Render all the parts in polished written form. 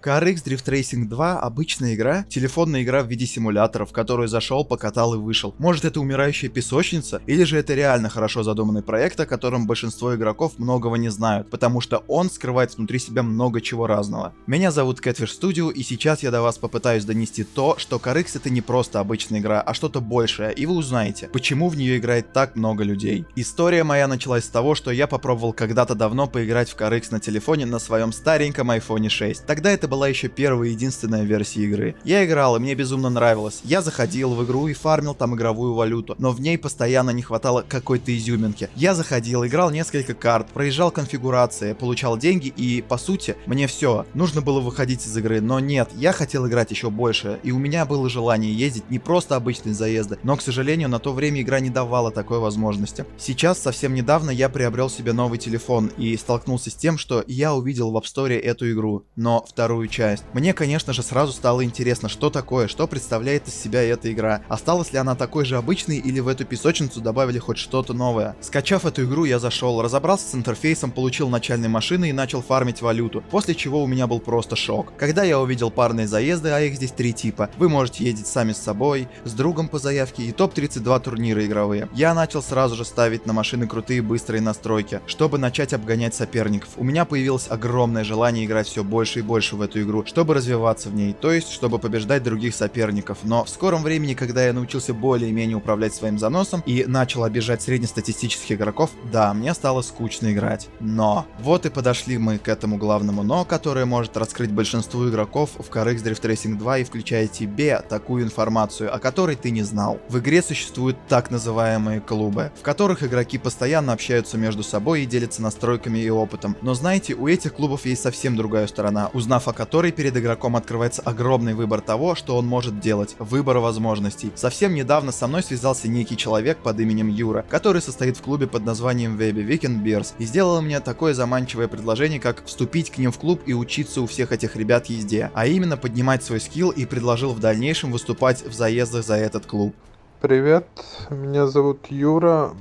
CarX Drift Racing 2 обычная игра, телефонная игра в виде симулятора, в которую зашел, покатал и вышел. Может, это умирающая песочница, или же это реально хорошо задуманный проект, о котором большинство игроков многого не знают, потому что он скрывает внутри себя много чего разного. Меня зовут Catfish Studio, и сейчас я до вас попытаюсь донести то, что CarX это не просто обычная игра, а что-то большее, и вы узнаете, почему в нее играет так много людей. История моя началась с того, что я попробовал когда-то давно поиграть в CarX на телефоне на своем стареньком iPhone 6. Тогда это была еще первая и единственная версия игры. Я играл, и мне безумно нравилось. Я заходил в игру и фармил там игровую валюту, но в ней постоянно не хватало какой-то изюминки. Я заходил, играл несколько карт, проезжал конфигурации, получал деньги и, по сути, мне все, нужно было выходить из игры, но нет, я хотел играть еще больше, и у меня было желание ездить не просто обычные заезды, но, к сожалению, на то время игра не давала такой возможности. Сейчас, совсем недавно, я приобрел себе новый телефон и столкнулся с тем, что я увидел в App Store эту игру, но вторую часть. Мне, конечно же, сразу стало интересно, что такое, что представляет из себя эта игра. Осталась ли она такой же обычной или в эту песочницу добавили хоть что-то новое. Скачав эту игру, я зашел, разобрался с интерфейсом, получил начальные машины и начал фармить валюту, после чего у меня был просто шок. Когда я увидел парные заезды, а их здесь 3 типа, вы можете ездить сами с собой, с другом по заявке и топ-32 турнира игровые. Я начал сразу же ставить на машины крутые быстрые настройки, чтобы начать обгонять соперников. У меня появилось огромное желание играть все больше и больше в эту игру, чтобы развиваться в ней, то есть чтобы побеждать других соперников. Но в скором времени, когда я научился более-менее управлять своим заносом и начал обижать среднестатистических игроков, да, мне стало скучно играть. Но вот и подошли мы к этому главному но, которое может раскрыть большинству игроков в CarX Drift Racing 2 и включая тебе такую информацию, о которой ты не знал. В игре существуют так называемые клубы, в которых игроки постоянно общаются между собой и делятся настройками и опытом. Но знаете, у этих клубов есть совсем другая сторона, узнав о которой перед игроком открывается огромный выбор того, что он может делать, выбор возможностей. Совсем недавно со мной связался некий человек под именем Юра, который состоит в клубе под названием Webby Weekend Bears, и сделал мне такое заманчивое предложение, как вступить к ним в клуб и учиться у всех этих ребят езде, а именно поднимать свой скилл, и предложил в дальнейшем выступать в заездах за этот клуб. Привет, меня зовут Юра,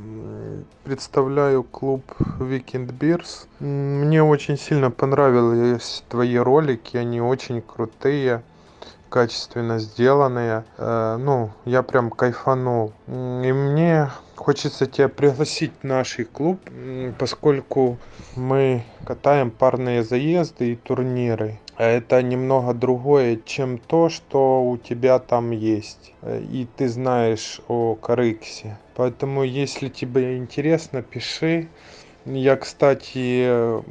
представляю клуб Weekend Bears. Мне очень сильно понравились твои ролики, они очень крутые, качественно сделанные. Я прям кайфанул. И мне хочется тебя пригласить в наш клуб, поскольку мы катаем парные заезды и турниры. Это немного другое, чем то, что у тебя там есть. И ты знаешь о CarX. Поэтому, если тебе интересно, пиши. Я, кстати,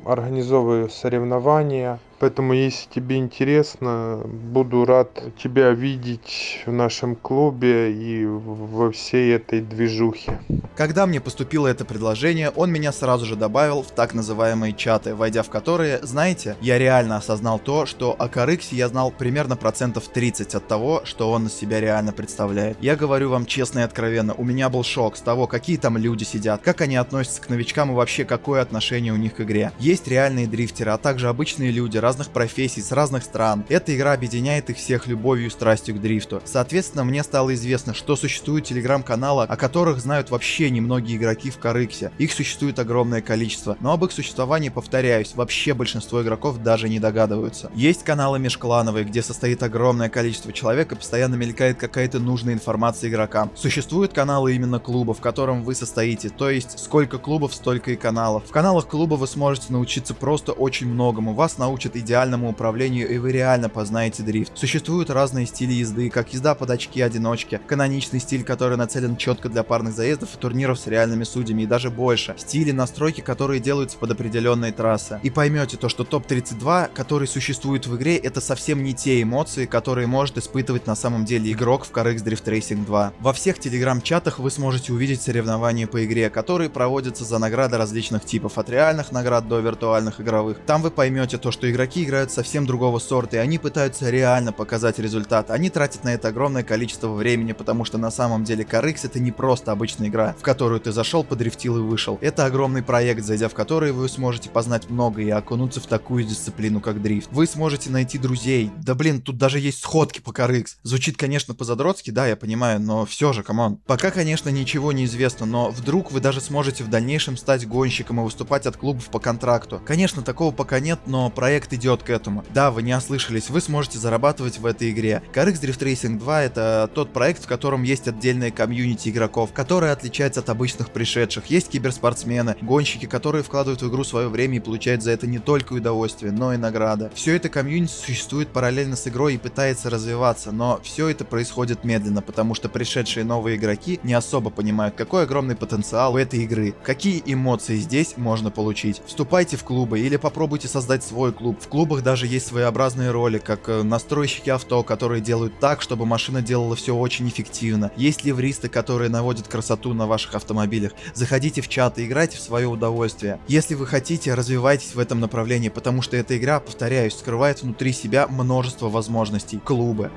организовываю соревнования. Поэтому, если тебе интересно, буду рад тебя видеть в нашем клубе и во всей этой движухе. Когда мне поступило это предложение, он меня сразу же добавил в так называемые чаты, войдя в которые, знаете, я реально осознал то, что о CarX я знал примерно процентов 30 от того, что он из себя реально представляет. Я говорю вам честно и откровенно, у меня был шок с того, какие там люди сидят, как они относятся к новичкам и вообще какое отношение у них к игре. Есть реальные дрифтеры, а также обычные люди разных профессий, с разных стран. Эта игра объединяет их всех любовью и страстью к дрифту. Соответственно, мне стало известно, что существуют телеграм-каналы, о которых знают вообще немногие игроки в CarX. Их существует огромное количество, но об их существовании, повторяюсь, вообще большинство игроков даже не догадываются. Есть каналы межклановые, где состоит огромное количество человек и постоянно мелькает какая-то нужная информация игрокам. Существуют каналы именно клуба, в котором вы состоите, то есть сколько клубов, столько и каналов. В каналах клуба вы сможете научиться просто очень многому, вас научат идеальному управлению, и вы реально познаете дрифт. Существуют разные стили езды, как езда под очки-одиночки, каноничный стиль, который нацелен четко для парных заездов и турниров с реальными судьями, и даже больше. Стили, настройки, которые делаются под определенные трассы. И поймете то, что топ-32, который существует в игре, это совсем не те эмоции, которые может испытывать на самом деле игрок в CarX Drift Racing 2. Во всех телеграм-чатах вы сможете увидеть соревнования по игре, которые проводятся за награды различных типов, от реальных наград до виртуальных игровых. Там вы поймете то, что игроки играют совсем другого сорта, и они пытаются реально показать результат. Они тратят на это огромное количество времени, потому что на самом деле CarX это не просто обычная игра, в которую ты зашел, подрифтил и вышел. Это огромный проект, зайдя в который вы сможете познать много и окунуться в такую дисциплину, как дрифт. Вы сможете найти друзей. Да блин, тут даже есть сходки по CarX. Звучит, конечно, по-задротски, да, я понимаю, но все же, камон. Пока, конечно, ничего не известно, но вдруг вы даже сможете в дальнейшем стать гонщиком и выступать от клубов по контракту. Конечно, такого пока нет, но проект идет к этому. Да, вы не ослышались, вы сможете зарабатывать в этой игре. CarX Drift Racing 2 это тот проект, в котором есть отдельная комьюнити игроков, которая отличается от обычных пришедших. Есть киберспортсмены, гонщики, которые вкладывают в игру свое время и получают за это не только удовольствие, но и награды. Все это комьюнити существует параллельно с игрой и пытается развиваться, но все это происходит медленно, потому что пришедшие новые игроки не особо понимают, какой огромный потенциал у этой игры, какие эмоции здесь можно получить. Вступайте в клубы или попробуйте создать свой клуб. В клубах даже есть своеобразные роли, как настройщики авто, которые делают так, чтобы машина делала все очень эффективно. Есть ливристы, которые наводят красоту на ваших автомобилях. Заходите в чат и играйте в свое удовольствие. Если вы хотите, развивайтесь в этом направлении, потому что эта игра, повторяюсь, скрывает внутри себя множество возможностей. Клубы.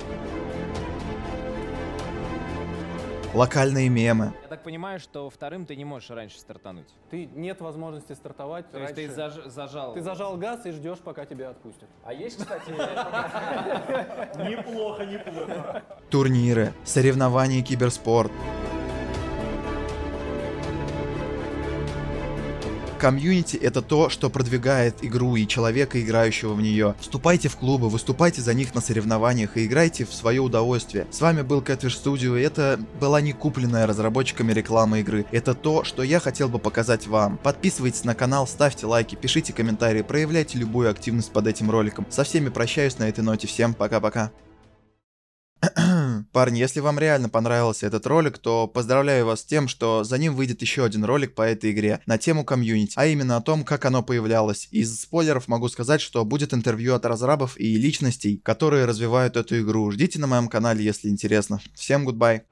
Локальные мемы. Я так понимаю, что вторым ты не можешь раньше стартануть. Нет возможности стартовать То есть раньше. ты зажал. Ты зажал газ и ждешь, пока тебя отпустят. А есть, кстати... Неплохо. Турниры, соревнования и киберспорт. Комьюнити — это то, что продвигает игру и человека, играющего в нее. Вступайте в клубы, выступайте за них на соревнованиях и играйте в свое удовольствие. С вами был Catfish Studio, и это была не купленная разработчиками реклама игры. Это то, что я хотел бы показать вам. Подписывайтесь на канал, ставьте лайки, пишите комментарии, проявляйте любую активность под этим роликом. Со всеми прощаюсь на этой ноте, всем пока-пока. Парни, если вам реально понравился этот ролик, то поздравляю вас с тем, что за ним выйдет еще один ролик по этой игре на тему комьюнити, а именно о том, как оно появлялось. Из спойлеров могу сказать, что будет интервью от разрабов и личностей, которые развивают эту игру. Ждите на моем канале, если интересно. Всем гудбай.